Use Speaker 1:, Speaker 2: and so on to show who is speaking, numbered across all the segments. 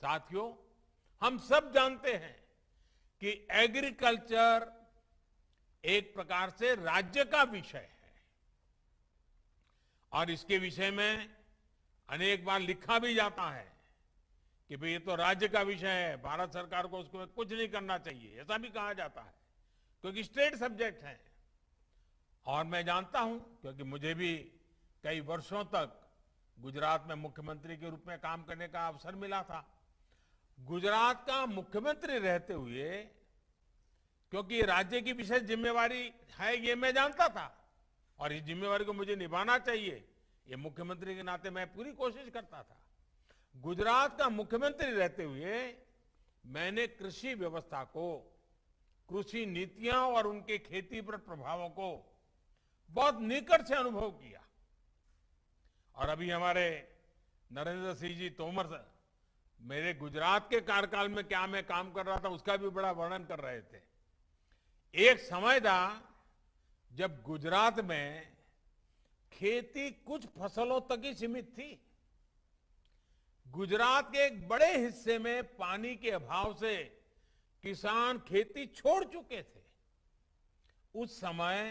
Speaker 1: साथियों, हम सब जानते हैं कि एग्रीकल्चर एक प्रकार से राज्य का विषय है और इसके विषय में अनेक बार लिखा भी जाता है कि भाई ये तो राज्य का विषय है, भारत सरकार को उसको कुछ नहीं करना चाहिए, ऐसा भी कहा जाता है क्योंकि स्टेट सब्जेक्ट है। और मैं जानता हूं क्योंकि मुझे भी कई वर्षों तक गुजरात में मुख्यमंत्री के रूप में काम करने का अवसर मिला था। गुजरात का मुख्यमंत्री रहते हुए, क्योंकि राज्य की विशेष जिम्मेवारी है ये मैं जानता था और इस जिम्मेवारी को मुझे निभाना चाहिए, ये मुख्यमंत्री के नाते मैं पूरी कोशिश करता था। गुजरात का मुख्यमंत्री रहते हुए मैंने कृषि व्यवस्था को, कृषि नीतियां और उनके खेती पर प्रभावों को बहुत निकट से अनुभव किया। और अभी हमारे नरेंद्र सिंह जी तोमर मेरे गुजरात के कार्यकाल में क्या मैं काम कर रहा था उसका भी बड़ा वर्णन कर रहे थे। एक समय था जब गुजरात में खेती कुछ फसलों तक ही सीमित थी। गुजरात के एक बड़े हिस्से में पानी के अभाव से किसान खेती छोड़ चुके थे। उस समय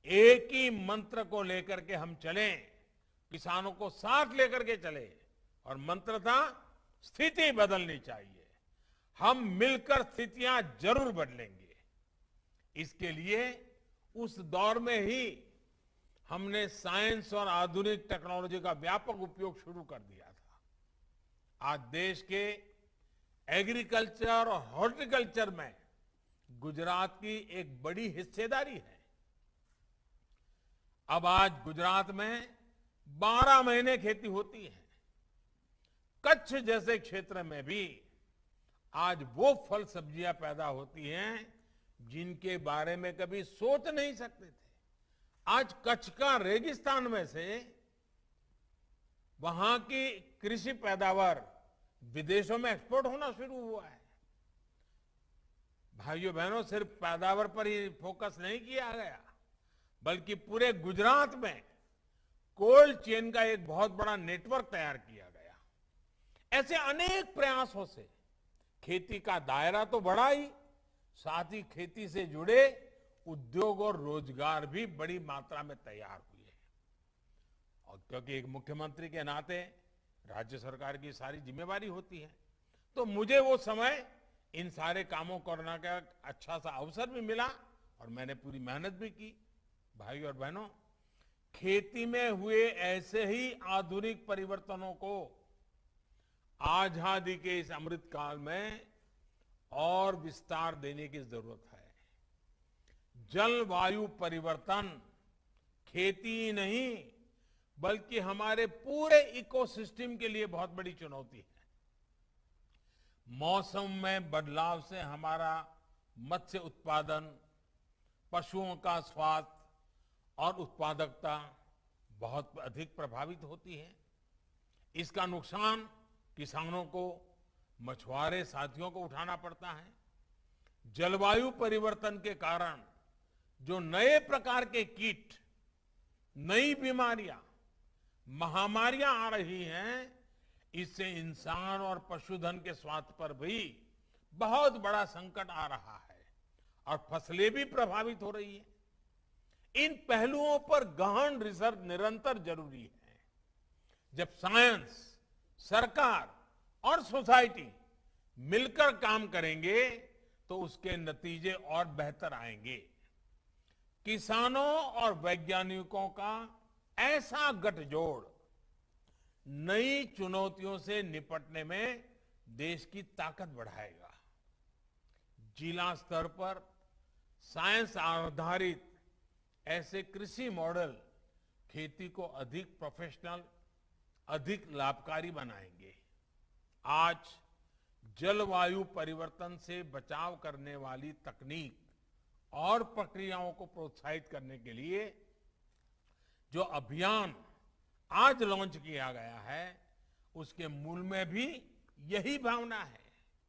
Speaker 1: एक ही मंत्र को लेकर के हम चले, किसानों को साथ लेकर के चले और मंत्र था स्थिति बदलनी चाहिए, हम मिलकर स्थितियां जरूर बदलेंगे। इसके लिए उस दौर में ही हमने साइंस और आधुनिक टेक्नोलॉजी का व्यापक उपयोग शुरू कर दिया था। आज देश के एग्रीकल्चर और हॉर्टिकल्चर में गुजरात की एक बड़ी हिस्सेदारी है। अब आज गुजरात में 12 महीने खेती होती है। कच्छ जैसे क्षेत्र में भी आज वो फल सब्जियां पैदा होती हैं जिनके बारे में कभी सोच नहीं सकते थे। आज कच्छ का रेगिस्तान में से वहां की कृषि पैदावार विदेशों में एक्सपोर्ट होना शुरू हुआ है। भाइयों बहनों, सिर्फ पैदावार पर ही फोकस नहीं किया गया, बल्कि पूरे गुजरात में कोल्ड चेन का एक बहुत बड़ा नेटवर्क तैयार किया गया। ऐसे अनेक प्रयासों से खेती का दायरा तो बढ़ा ही, साथ ही खेती से जुड़े उद्योग और रोजगार भी बड़ी मात्रा में तैयार हुए हैं। और क्योंकि एक मुख्यमंत्री के नाते राज्य सरकार की सारी जिम्मेवारी होती है, तो मुझे वो समय इन सारे कामों करने का अच्छा सा अवसर भी मिला और मैंने पूरी मेहनत भी की। भाई और बहनों, खेती में हुए ऐसे ही आधुनिक परिवर्तनों को आजादी के इस अमृत काल में और विस्तार देने की जरूरत है। जलवायु परिवर्तन खेती ही नहीं बल्कि हमारे पूरे इकोसिस्टम के लिए बहुत बड़ी चुनौती है। मौसम में बदलाव से हमारा मत्स्य उत्पादन, पशुओं का स्वास्थ्य और उत्पादकता बहुत अधिक प्रभावित होती है। इसका नुकसान किसानों को, मछुआरे साथियों को उठाना पड़ता है। जलवायु परिवर्तन के कारण जो नए प्रकार के कीट, नई बीमारियां, महामारियां आ रही हैं, इससे इंसान और पशुधन के स्वास्थ्य पर भी बहुत बड़ा संकट आ रहा है और फसलें भी प्रभावित हो रही है। इन पहलुओं पर गहन रिसर्च निरंतर जरूरी है। जब साइंस, सरकार और सोसाइटी मिलकर काम करेंगे तो उसके नतीजे और बेहतर आएंगे। किसानों और वैज्ञानिकों का ऐसा गठजोड़ नई चुनौतियों से निपटने में देश की ताकत बढ़ाएगा। जिला स्तर पर साइंस आधारित ऐसे कृषि मॉडल खेती को अधिक प्रोफेशनल, अधिक लाभकारी बनाएंगे। आज जलवायु परिवर्तन से बचाव करने वाली तकनीक और प्रक्रियाओं को प्रोत्साहित करने के लिए जो अभियान आज लॉन्च किया गया है, उसके मूल में भी यही भावना है।